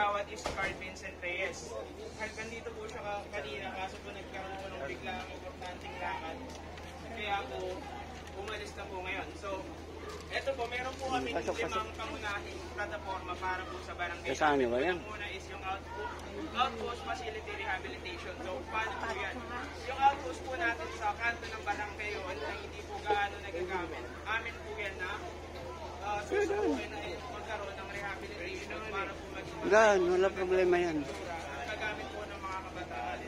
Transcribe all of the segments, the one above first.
kagawad is Carl Vincent Reyes. Nandito po siya kanina kaso po nagkaroon po ng biglang importanteng lakad. Kaya po umalis na po ngayon. So, eto po, meron po kami 5 pangunahing plataforma para po sa barangay. Kasama ba yan? Una is yung outpost facility rehabilitation. So, paano po yan? Yung outpost po natin sa kanto ng barangay yun na hindi po gaano nagagamit. Amin po yan na susukuhin na magkaroon ng rehabilitation para po maging wala problema yan. gagamit po ng mga kabataan.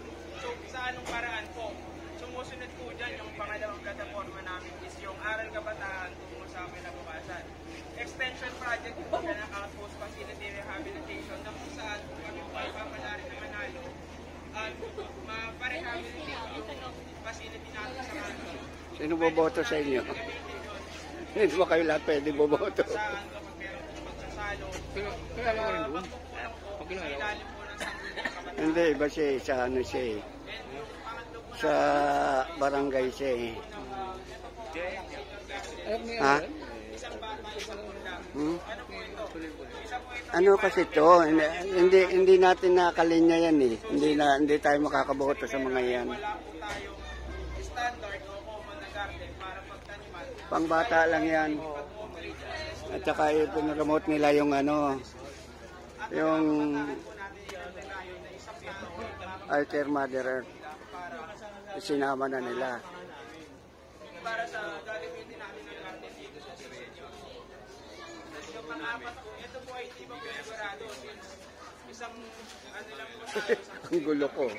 So, sa anong paraan po? Sumusunod po dyan yung pangalawang plataforma namin is yung Aral Kabataan tungo sa kinabukasan. Extension project po siya ng outpost facility rehabilitation na kung saan kami po ay papalari na Manalo at ma-rehabilitate yung facility natin sa Manalo. Sino boboto sa inyo? Hindi ba kayo lahat pwede boboto? Saan kapag meron po magsasalo. Kaya lang rin doon. Pag Sa ilalim po ng sangguniang kabataan. Hindi, iba siya sa ano siya eh. Sa barangay siya eh. Ha? Ano kasi to? Hindi natin nakalinya yan eh. Hindi tayo makakaboto sa mga yan. Wala po tayong standard o common na garden para pagtaniman. Pangbata lang yan. At saka pinagamot nila yung ano, yung Alter Mother Earth. Sinama na nila. Para sa gagamitin natin ng garden dito sa Sirenyo. Yung pang-apat po, ito po ay hindi pa pinagurado. Isang ano lang po sa Ang gulo ko.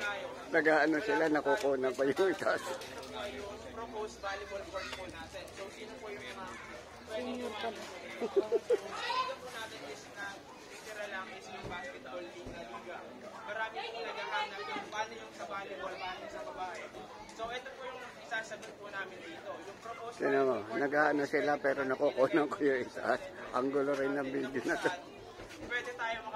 Nag-ano sila, nakukunan pa yung itaas. ito po ay yung proposed volleyball court po natin. So, sino po yung mga pwede po dito po natin is na literal lang is yung basketball league na liga. Marami po naghahanap yung paano yung sa volleyball, paano yung sa babae. So, ito po yung isasagot po namin dito. Yung proposed Sino mo, nag-ano sila pero nakukunan ko yung itaas. Ang gulo rin ng video na to. pwede tayo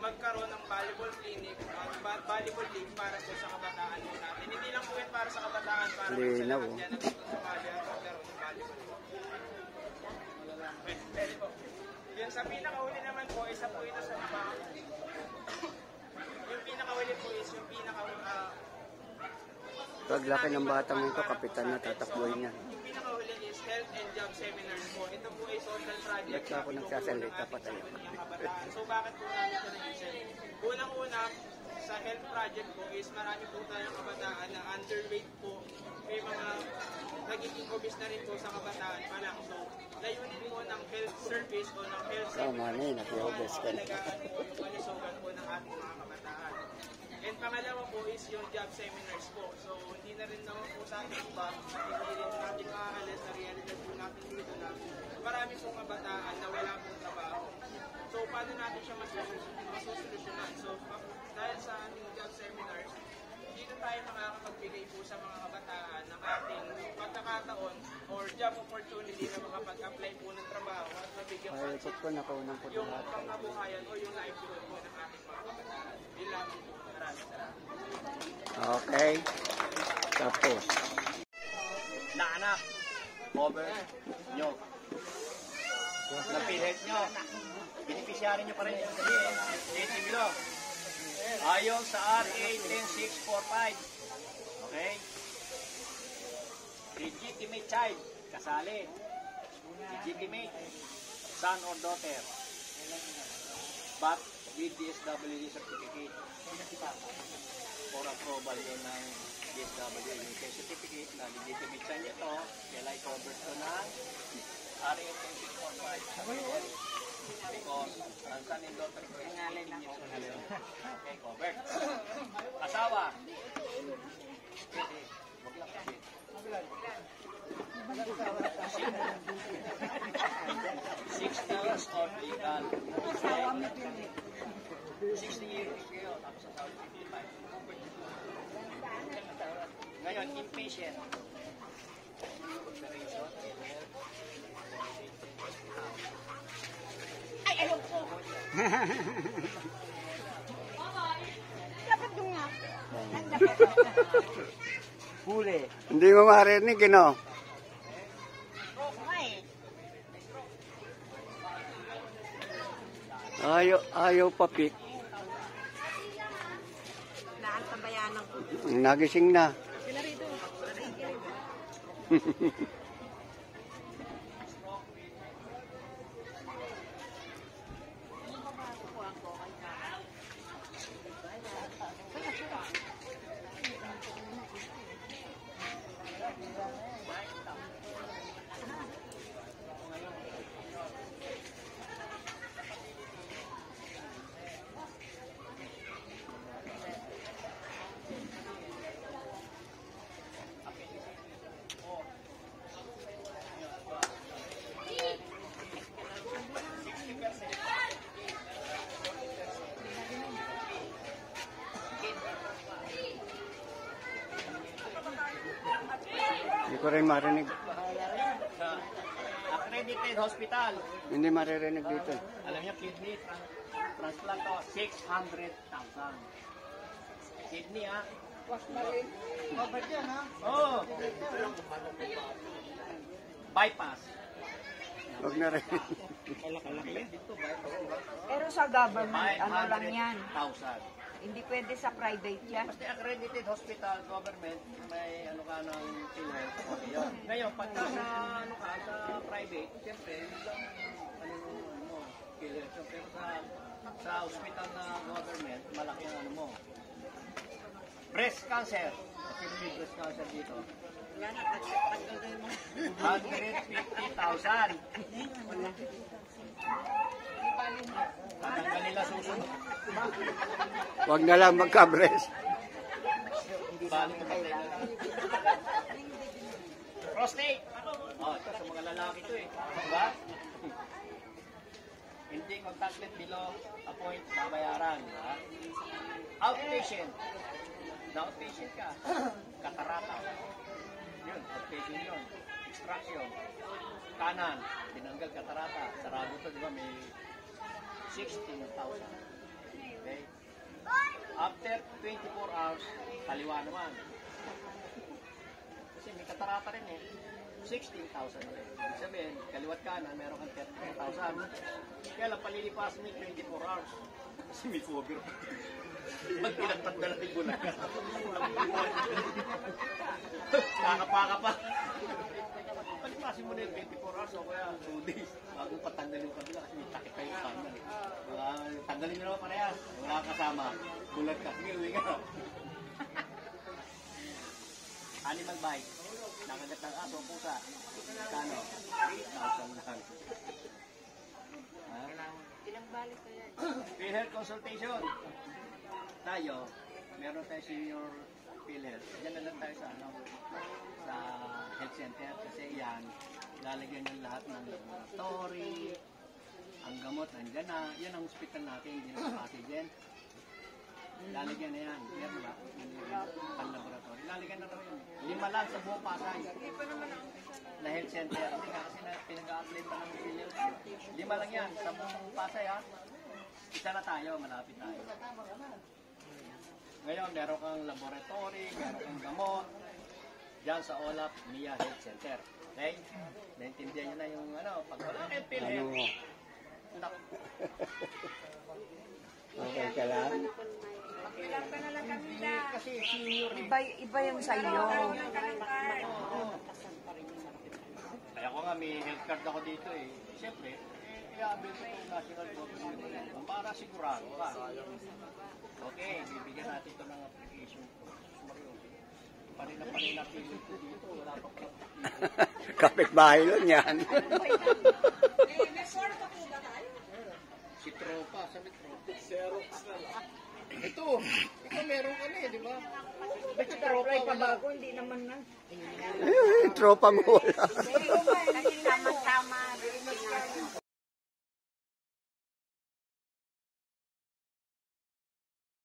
magkaroon ng volleyball clinic, volleyball league para po sa kabataan po natin. Hindi lang po yan para sa kabataan, para po sa lahat yan na dito sa Mali at magkaroon ng volleyball. Pwede po. Yung sa pinakahuli naman po, isa po ito sa yung pinakahuli po is yung paglaki ng batang ito, kapitan na tatakboy niya. Yung pinakahuli is health and job seminars po. Ito po ay social project. Ba't ako nagsasalita pa tayo? So bakit po namin ito naisip? Unang-una, sa health project po is marami po tayong kabataan na underweight po. May mga nagiging obese na rin po sa kabataan pa lang. So layunin po ng health service o ng health service. Naki-obese ka na. Talagaan po yung kalusugan po ng ating mga kabataan. And pangalawa po is yung job seminars po. So hindi na rin naman po sa ating iba, hindi rin natin makakalas na realidad po natin dito na marami pong kabataan na wala pong trabaho. So paano natin siya masusolusyonan? So dahil sa ating job seminars, dito tayo makakapagbigay po sa mga kabataan ng ating pagkakataon or job opportunity na makapag-apply po ng trabaho at mabigyan po yung pangkabuhayan o yung livelihood po ng ating mga kabataan. Yun lang po. Maraming salamat. Okay. Tapos. Na anak, cover nyo. Na PhilHealth nyo. Beneficiary nyo pa rin yung JTB Law. Ayon sa RA 10645. Okay? Legitimate child. Kasali. Legitimate son or daughter. But with DSWD certificate. For approval yun ng DSWD. Yung certificate na legitimate son ito, kailangan cover ito ng RA 10645. Because ang son and daughter ko is 18 years old. Okay, covered. Asawa. Pwede. Huwag lang kasi. 60 years old legal. 60 years kayo, tapos asawa 55. Ngayon, inpatient. Ay, ayaw ko. Dapat yung nga. Huli. Hindi mo marinig, no? Ayaw pa pick. hangganan ko. Nagising na. Sila rito. Hindi ko rin marinig. Sa accredited hospital. Hindi maririnig dito. Alam niyo, kidney transplant to, 600,000. Kidney, ha? Covered yan, ha? Oo. Bypass. Huwag na rin. Pero sa government, ano lang yan. 500,000. Hindi pwede sa private yan. Basta accredited hospital, government, may ano ka ng PhilHealth, okay yun. Ngayon, pagka sa, ano ka, sa private, siyempre, yun lang, ano, PhilHealth. Pero sa hospital na government, malaki ang ano mo. Breast cancer. Sino may breast cancer dito? 150,000. Tatanggal nila susunod. Huwag na lang magka-breast. Balik na tayo. Prostate. Oh, ito sa mga lalaki to eh. Diba? Hindi contacted below appoint babayaran. Diba? Outpatient. Na-outpatient ka. Katarata. Yun, outpatient yun. Extraction. Kanan. Tinanggal katarata. Sarado to, diba? May 16,000. Okay? After 24 hours, kaliwa naman. Kasi may katarata rin eh. 16,000 rin. Ibig sabihin, kaliwat kanan, meron kang 34,000. Kaya lang, palilipasan mo 24 hours. Kasi may cover. Ba't pinagpandala rin ko lang? Kakapaka pa. Palipasin mo na yung 24 hours o kaya 2 days. Bago patanggal yung kabila kasi may takip kayo tanggal eh. Tanggalin nyo naman parehas. Wala kasama. Bulat ka. Sige, uwi ka. Animal bite. Nakagat ng aso, pusa. Kano? 3,000 lang. Ilang balik kaya? PhilHealth consultation. Tayo, meron tayo senior PhilHealth. Diyan na lang tayo sa, ano, sa health center. Kasi yan, lalagyan yung lahat ng laboratory, ang gamot, andyan na. Yan ang hospital natin, hindi na sa pathogen. Lalagyan na yan. Yan ba? Ang laboratory. Lalagyan na rin. 5 lang sa buong Pasay. Na health center. Hindi nga kasi pinag-a-apply pa ng PhilHealth. 5 lang yan. Sa buong Pasay, ha? Isa na tayo. Malapit tayo. Ngayon, meron kang laboratory, meron kang gamot. Diyan sa OLAP, MIA Health Center. Okay? Naintindihan nyo na yung ano. Pag wala kayong PhilHealth. Okay ka lang? Ilang ka na lang kami Hindi kasi senior eh. Iba yung sa iyo. Kaya ko nga may health card ako dito eh. Siyempre, i-avail ko yung national government para sigurado ka. Okay, bibigyan natin ito ng application ko. Parin natin ito dito. Wala pa po. Kapit-bahay lang yan. Si Tropa, sabi Tropa. Xerox na lang. Ito meron ka na eh, di ba? Ba't si Tropa wala? Hindi naman na. Tropa mo wala. Kasi tama-tama